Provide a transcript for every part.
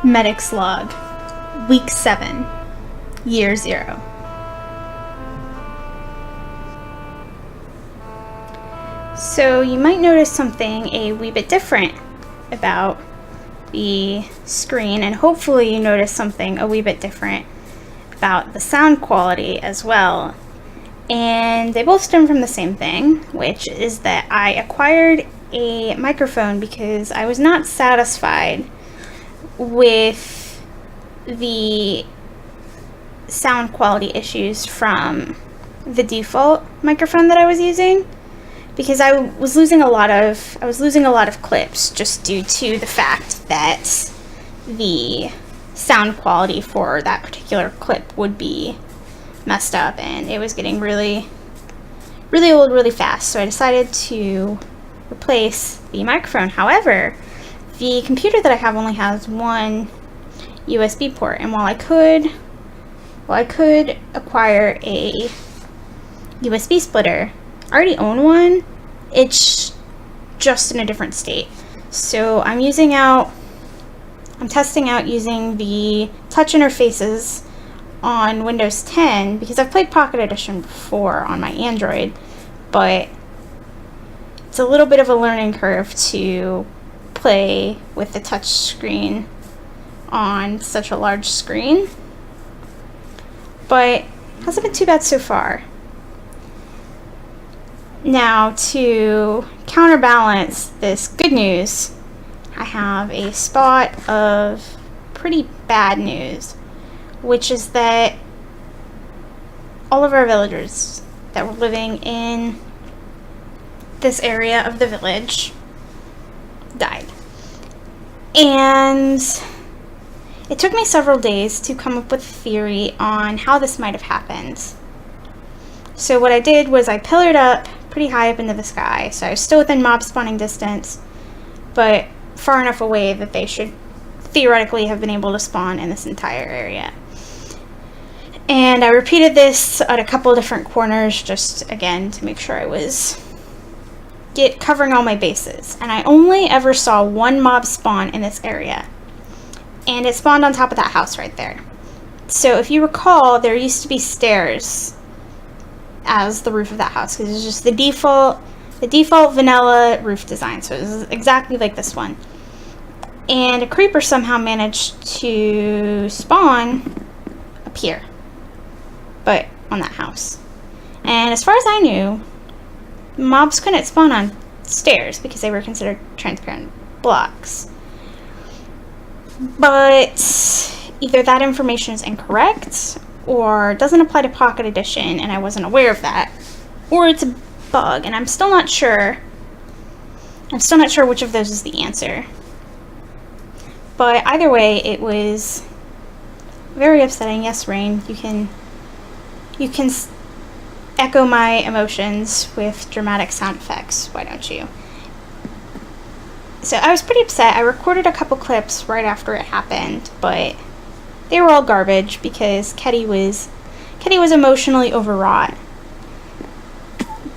Medic's Log, Week 7, Year 0. So you might notice something a wee bit different about the screen, and hopefully you notice something a wee bit different about the sound quality as well. And they both stem from the same thing, which is that I acquired a microphone because I was not satisfied with the sound quality issues from the default microphone that I was using, because I was losing a lot of clips just due to the fact that the sound quality for that particular clip would be messed up, and it was getting really old really fast. So I decided to replace the microphone. However, the computer that I have only has one USB port, and while I could acquire a USB splitter, I already own one. It's just in a different state. So I'm testing out using the touch interfaces on Windows 10, because I've played Pocket Edition before on my Android, but it's a little bit of a learning curve to play with the touch screen on such a large screen, but hasn't been too bad so far. Now, to counterbalance this good news, I have a spot of pretty bad news, which is that all of our villagers that were living in this area of the village died. And it took me several days to come up with a theory on how this might have happened. So what I did was I pillared up pretty high up into the sky, so I was still within mob spawning distance, but far enough away that they should theoretically have been able to spawn in this entire area. And I repeated this at a couple different corners, just again to make sure I was covering all my bases. And I only ever saw one mob spawn in this area, and it spawned on top of that house right there. So if you recall, there used to be stairs as the roof of that house, because it's just the default vanilla roof design. So it was exactly like this one. And a creeper somehow managed to spawn up here, but on that house. And as far as I knew, mobs couldn't spawn on stairs because they were considered transparent blocks. But either that information is incorrect, or doesn't apply to Pocket Edition and I wasn't aware of that, or it's a bug, and I'm still not sure which of those is the answer. But either way, it was very upsetting. Yes, Rain, you can echo my emotions with dramatic sound effects, why don't you? So I was pretty upset. I recorded a couple clips right after it happened, but they were all garbage because Kedi was emotionally overwrought.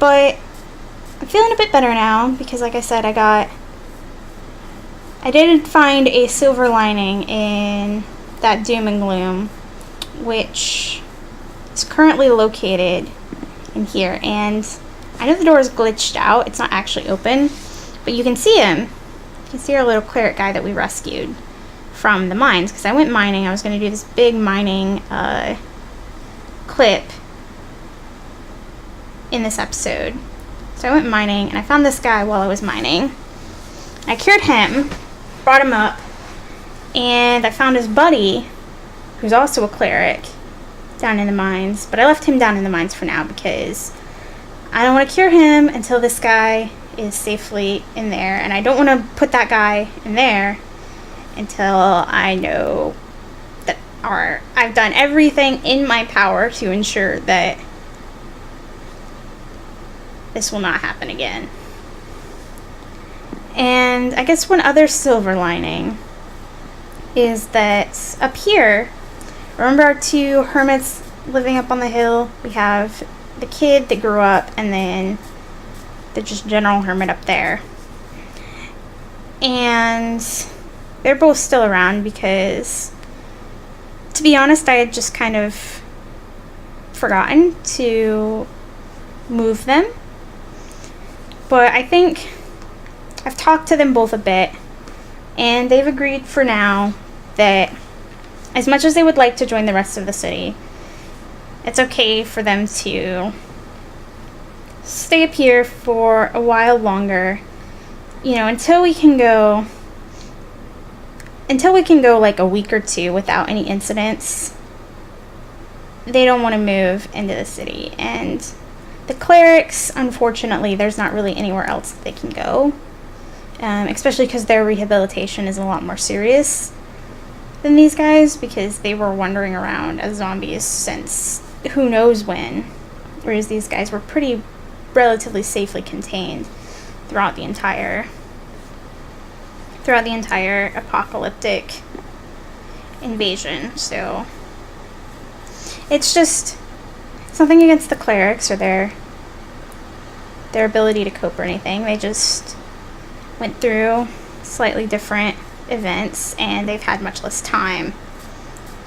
But I'm feeling a bit better now because, like I said, I did find a silver lining in that doom and gloom, which is currently located in here. And I know the door is glitched out, it's not actually open, but you can see him. You can see our little cleric guy that we rescued from the mines, because I went mining. I was going to do this big mining clip in this episode. So I went mining, and I found this guy while I was mining. I cured him, brought him up, and I found his buddy, who's also a cleric, down in the mines. But I left him down in the mines for now because I don't want to cure him until this guy is safely in there, and I don't want to put that guy in there until I know that I've done everything in my power to ensure that this will not happen again. And I guess one other silver lining is that up here, remember our two hermits living up on the hill? We have the kid that grew up, and then the just general hermit up there. And they're both still around because, to be honest, I had just kind of forgotten to move them. But I think I've talked to them both a bit, and they've agreed for now that as much as they would like to join the rest of the city, it's okay for them to stay up here for a while longer, you know, until we can go like a week or two without any incidents. They don't want to move into the city, and the clerics, unfortunately, there's not really anywhere else that they can go, especially because their rehabilitation is a lot more serious than these guys, because they were wandering around as zombies since who knows when, whereas these guys were relatively safely contained throughout the entire apocalyptic invasion. So it's just something against the clerics or their ability to cope or anything. They just went through slightly different events, and they've had much less time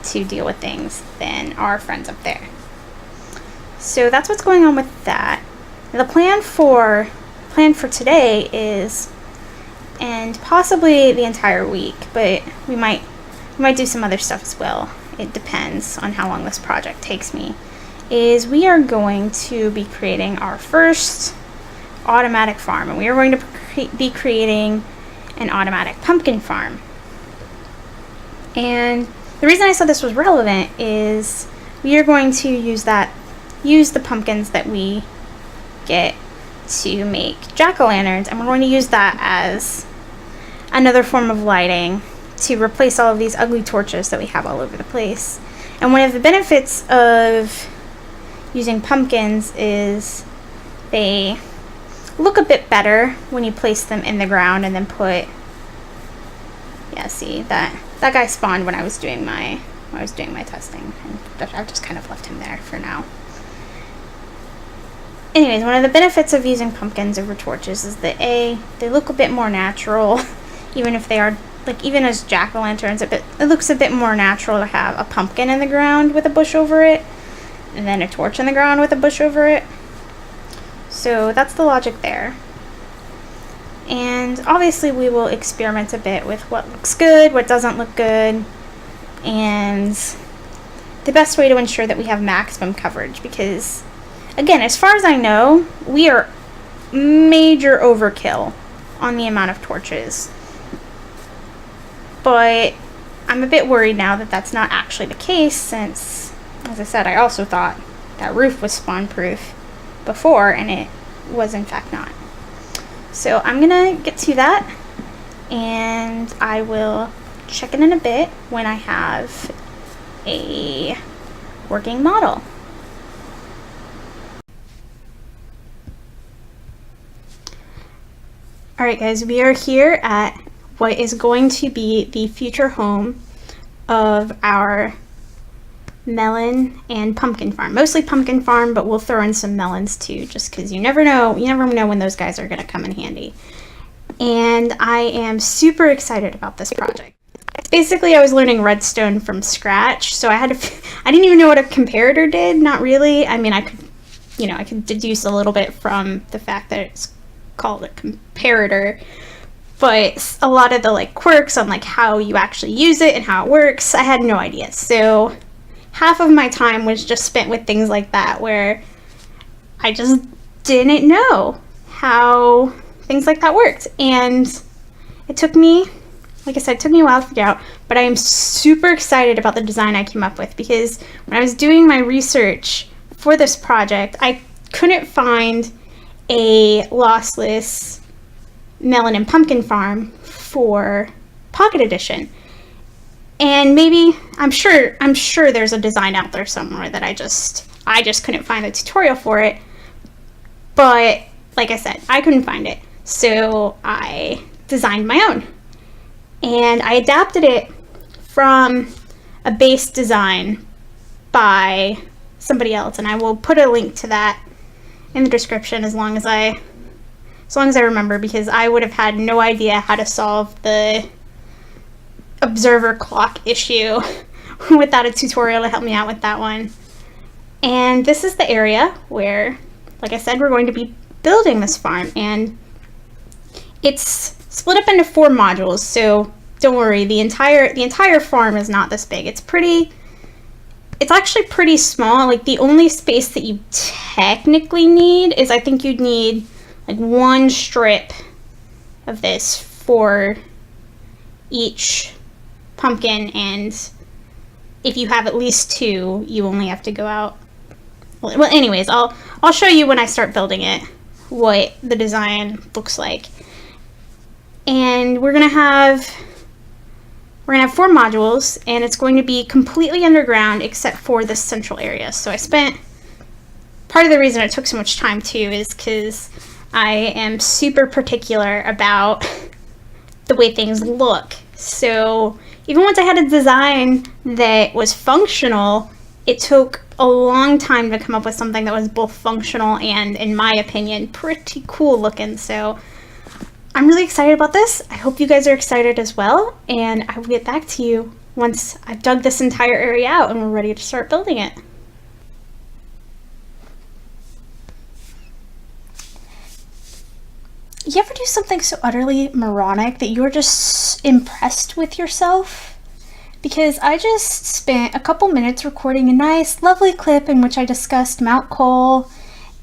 to deal with things than our friends up there. So that's what's going on with that. The plan for today is, and possibly the entire week, but we might do some other stuff as well. It depends on how long this project takes me. Is we are going to be creating our first automatic farm, and we are going to be creating an automatic pumpkin farm. And the reason I said this was relevant is we are going to use the pumpkins that we get to make jack-o'-lanterns, and we're going to use that as another form of lighting to replace all of these ugly torches that we have all over the place. And one of the benefits of using pumpkins is they look a bit better when you place them in the ground and then see that guy spawned when I was doing my testing, and I've just kind of left him there for now. Anyways, one of the benefits of using pumpkins over torches is that they look a bit more natural, even if they are, like, even as jack-o'-lanterns, it looks a bit more natural to have a pumpkin in the ground with a bush over it and then a torch in the ground with a bush over it. So that's the logic there. And obviously we will experiment a bit with what looks good, what doesn't look good, and the best way to ensure that we have maximum coverage, because again, as far as I know, we are major overkill on the amount of torches. But I'm a bit worried now that that's not actually the case, since, as I said, I also thought that roof was spawn-proof before, and it was in fact not. So I'm gonna get to that, and I will check in a bit when I have a working model. Alright guys, we are here at what is going to be the future home of our melon and pumpkin farm. Mostly pumpkin farm, but we'll throw in some melons too, just because you never know when those guys are going to come in handy. And I am super excited about this project. Basically, I was learning redstone from scratch, so I didn't even know what a comparator did. Not really. I mean, I could deduce a little bit from the fact that it's called a comparator, but a lot of the quirks on how you actually use it and how it works, I had no idea. So half of my time was just spent with things like that, where I just didn't know how things like that worked. And it took me, like I said, it took me a while to figure out, but I am super excited about the design I came up with, because when I was doing my research for this project, I couldn't find a lossless melon and pumpkin farm for Pocket Edition. And maybe, I'm sure there's a design out there somewhere that I just couldn't find a tutorial for it. But like I said, I couldn't find it. So I designed my own. And I adapted it from a base design by somebody else, and I will put a link to that in the description as long as I remember, because I would have had no idea how to solve the observer clock issue without a tutorial to help me out with that one. And this is the area where, like I said, we're going to be building this farm, and it's split up into 4 modules, so don't worry, the entire farm is not this big. It's actually pretty small. Like, the only space that you technically need is, I think you'd need like 1 strip of this for each pumpkin, and if you have at least 2, you only have to go out. Well, anyways, I'll show you when I start building it what the design looks like. And we're gonna have 4 modules, and it's going to be completely underground except for this central area. So part of the reason it took so much time too is because I am super particular about the way things look. So even once I had a design that was functional, it took a long time to come up with something that was both functional and, in my opinion, pretty cool looking. So I'm really excited about this. I hope you guys are excited as well, and I will get back to you once I've dug this entire area out and we're ready to start building it. You ever do something so utterly moronic that you're just impressed with yourself? Because I just spent a couple minutes recording a nice, lovely clip in which I discussed Mount Cole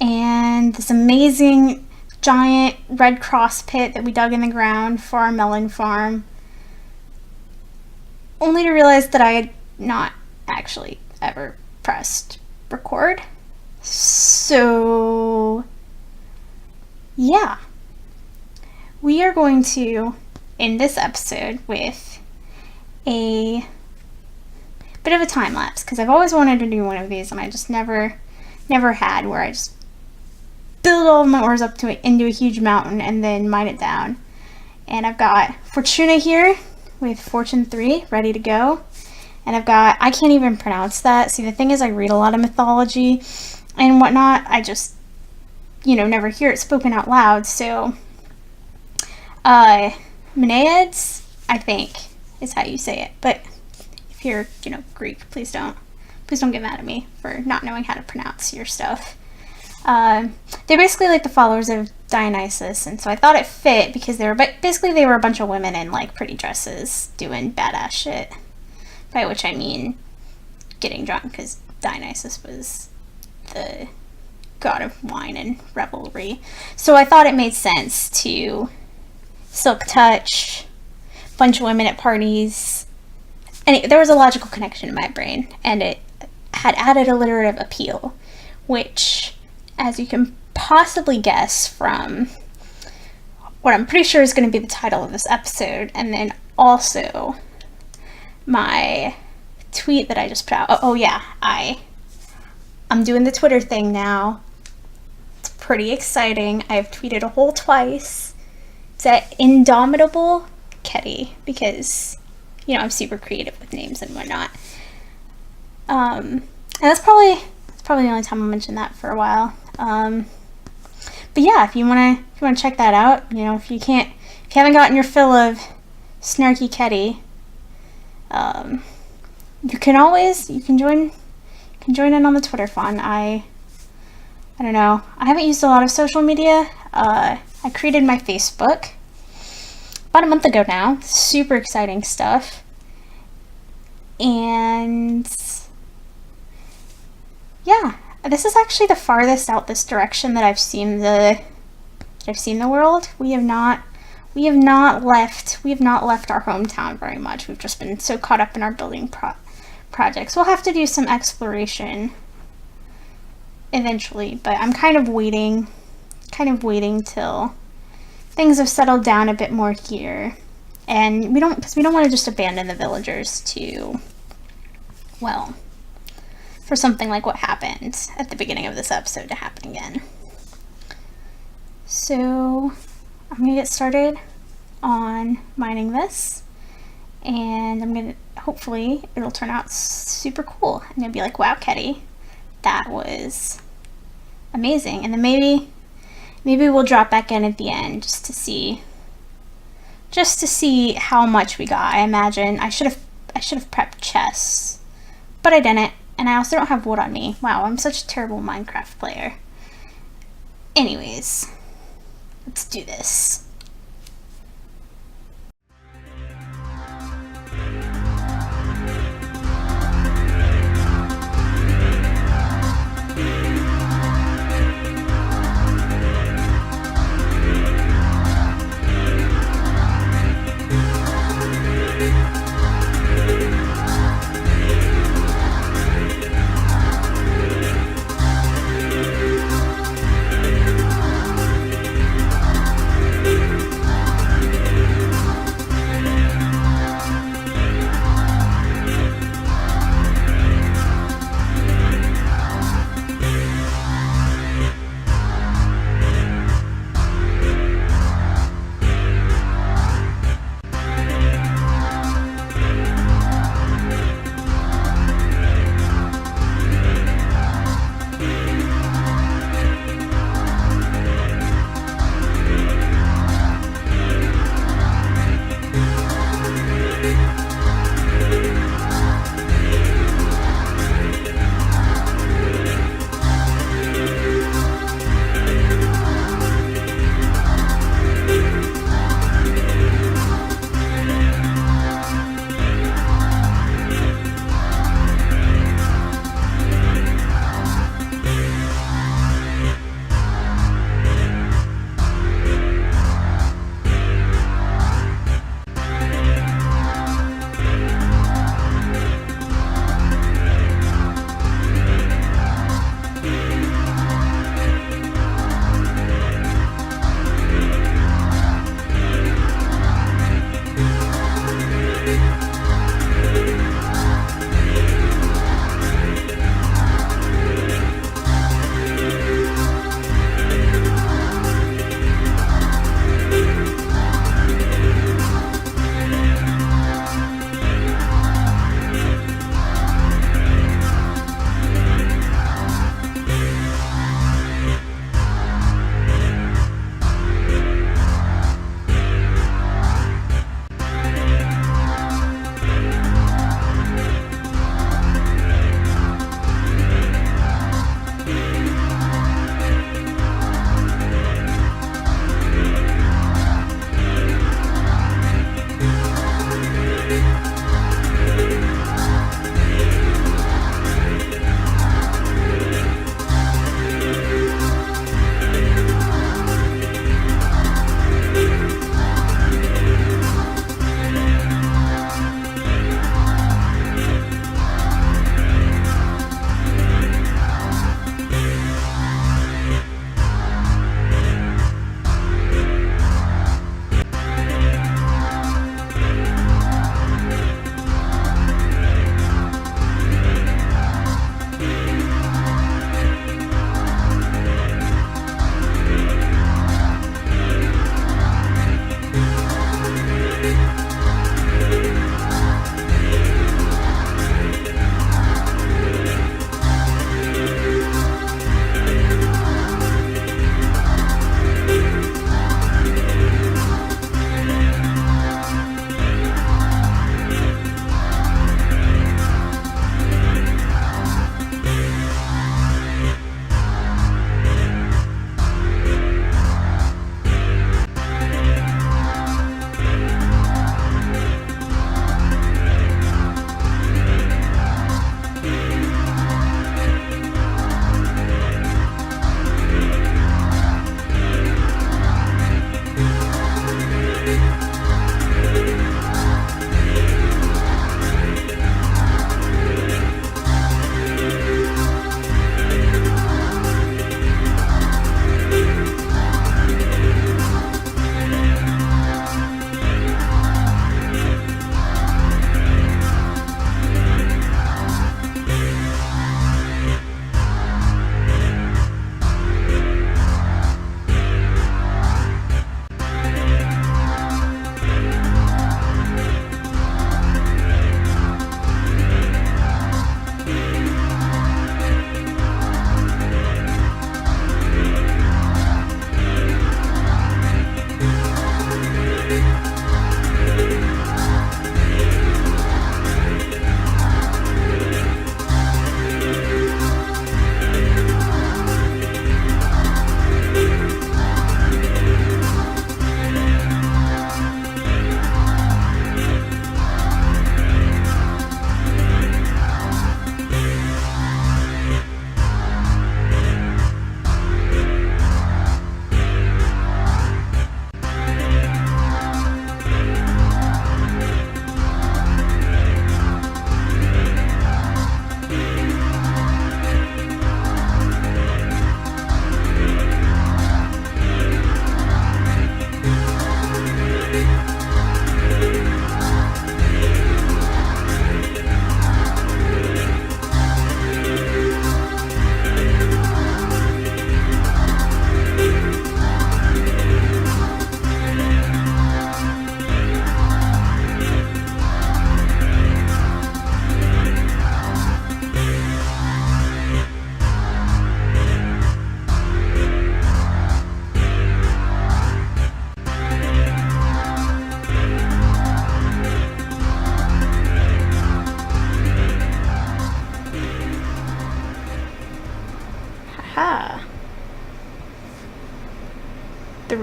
and this amazing giant red cross pit that we dug in the ground for our melon farm, only to realize that I had not actually ever pressed record. So yeah, we are going to end this episode with a bit of a time lapse, because I've always wanted to do one of these and I just never had, where I just build all of my ores up into a huge mountain and then mine it down. And I've got Fortuna here with Fortune 3 ready to go. And I've got, I can't even pronounce that. See, the thing is, I read a lot of mythology and whatnot. I just, never hear it spoken out loud. So, Matyas, I think, is how you say it. But if you're, Greek, please don't get mad at me for not knowing how to pronounce your stuff. They're basically like the followers of Dionysus, and so I thought it fit because they were a bunch of women in like pretty dresses doing badass shit. By which I mean getting drunk, because Dionysus was the god of wine and revelry. So I thought it made sense to silk touch, bunch of women at parties, and there was a logical connection in my brain, and it had added alliterative appeal, which, as you can possibly guess from what I'm pretty sure is going to be the title of this episode, and then also my tweet that I just put out. Oh yeah, I'm doing the Twitter thing now. It's pretty exciting. I've tweeted a whole twice. It's at Indomitable Kedi, because I'm super creative with names and whatnot. And that's probably the only time I'll mention that for a while. But yeah, if you wanna check that out, if you haven't gotten your fill of snarky Kedi, you can join in on the Twitter fun. I don't know. I haven't used a lot of social media. I created my Facebook about a month ago now. Super exciting stuff. And yeah, this is actually the farthest out this direction that I've seen the world. We have not left our hometown very much. We've just been so caught up in our building projects. We'll have to do some exploration eventually, but I'm kind of waiting till things have settled down a bit more here. And we don't want to just abandon the villagers for something like what happened at the beginning of this episode to happen again. So I'm gonna get started on mining this, and hopefully it'll turn out super cool. I'm gonna be like, wow, Kedi, that was amazing. And then maybe we'll drop back in at the end just to see just to see how much we got. I imagine I should have prepped chests, but I didn't, and I also don't have wood on me. Wow, I'm such a terrible Minecraft player. Anyways, let's do this.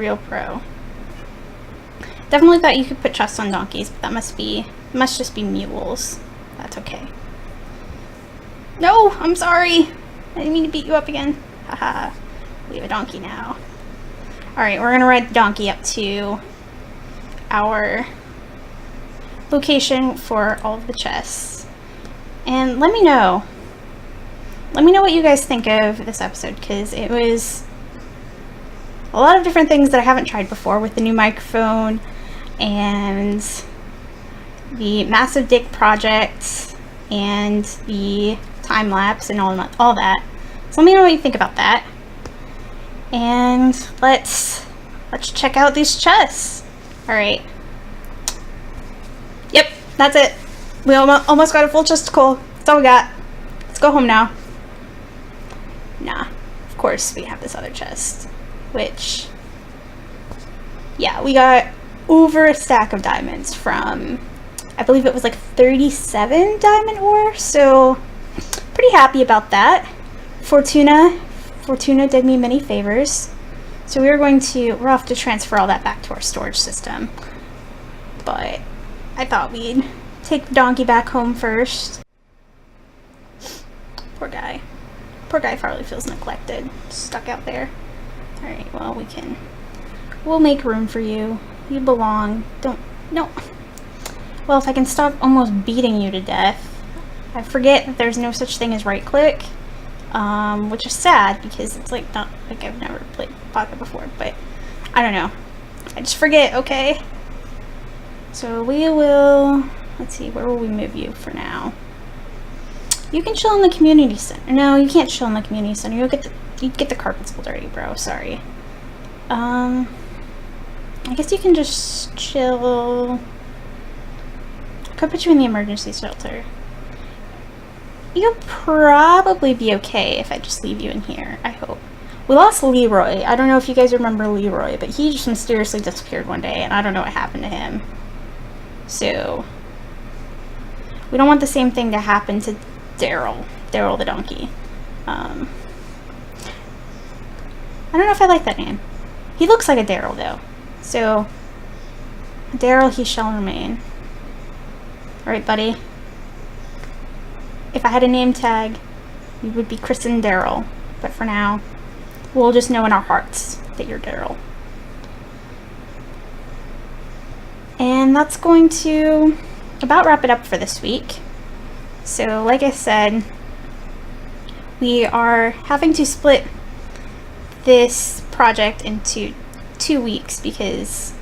real pro. Definitely thought you could put chests on donkeys, but that must just be mules. That's okay. No, I'm sorry. I didn't mean to beat you up again. Haha. We have a donkey now. Alright, we're gonna ride the donkey up to our location for all of the chests. And let me know. Let me know what you guys think of this episode, because it was a lot of different things that I haven't tried before with the new microphone and the massive dick project and the time lapse and all that. So let me know what you think about that. And let's check out these chests. All right. Yep, that's it. We almost got a full chest of coal. That's all we got. Let's go home now. Nah, of course we have this other chest, which, yeah, we got over a stack of diamonds from, I believe it was like 37 diamond ore, so pretty happy about that. Fortuna did me many favors, so we're off to transfer all that back to our storage system, but I thought we'd take the donkey back home first. Poor guy probably feels neglected, stuck out there. Alright, well, we'll make room for you. You belong. No. Well, if I can stop almost beating you to death. I forget that there's no such thing as right click, which is sad because it's like not like I've never played Pocket before, but I don't know. I just forget, okay? So we will, let's see, where will we move you for now? You can chill in the community center. No, you can't chill in the community center. You'd get the carpets all dirty, bro. Sorry. I guess you can just chill. I could put you in the emergency shelter. You'll probably be okay if I just leave you in here, I hope. We lost Leroy. I don't know if you guys remember Leroy, but he just mysteriously disappeared one day, and I don't know what happened to him. So, we don't want the same thing to happen to Daryl the donkey. I don't know if I like that name. He looks like a Daryl though. So, Daryl he shall remain. Alright, buddy. If I had a name tag, you would be christened Daryl. But for now, we'll just know in our hearts that you're Daryl. And that's going to about wrap it up for this week. So, like I said, we are having to split this project into 2 weeks because,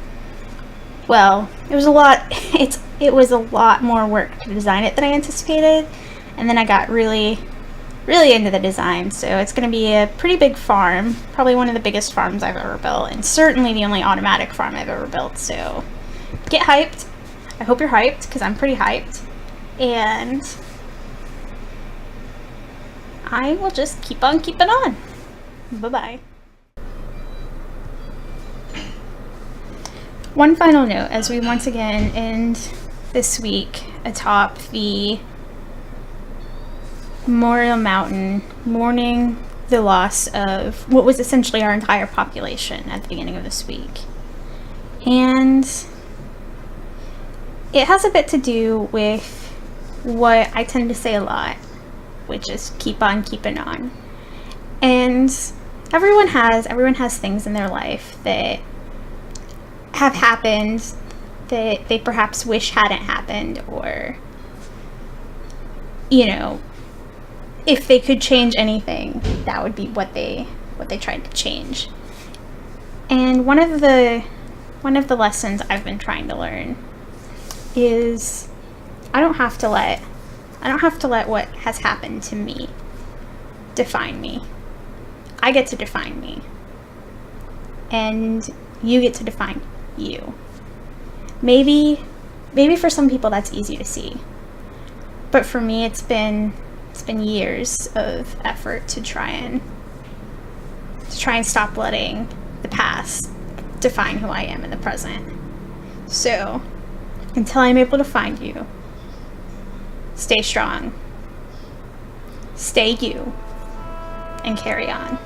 well, it was a lot. It was a lot more work to design it than I anticipated, and then I got really into the design. So it's going to be a pretty big farm, probably one of the biggest farms I've ever built, and certainly the only automatic farm I've ever built. So get hyped. I hope you're hyped because I'm pretty hyped, and I will just keep on keeping on. Bye-bye. One final note as we once again end this week atop the Memorial Mountain, mourning the loss of what was essentially our entire population at the beginning of this week. And it has a bit to do with what I tend to say a lot, which is keep on keeping on. And everyone has things in their life that have happened that they perhaps wish hadn't happened, or, you know, if they could change anything, that would be what they tried to change. And one of the lessons I've been trying to learn is I don't have to let what has happened to me define me. I get to define me. And you get to define you. Maybe for some people that's easy to see. But for me it's been years of effort to try and stop letting the past define who I am in the present. So, until I'm able to find you, stay strong, stay you, and carry on.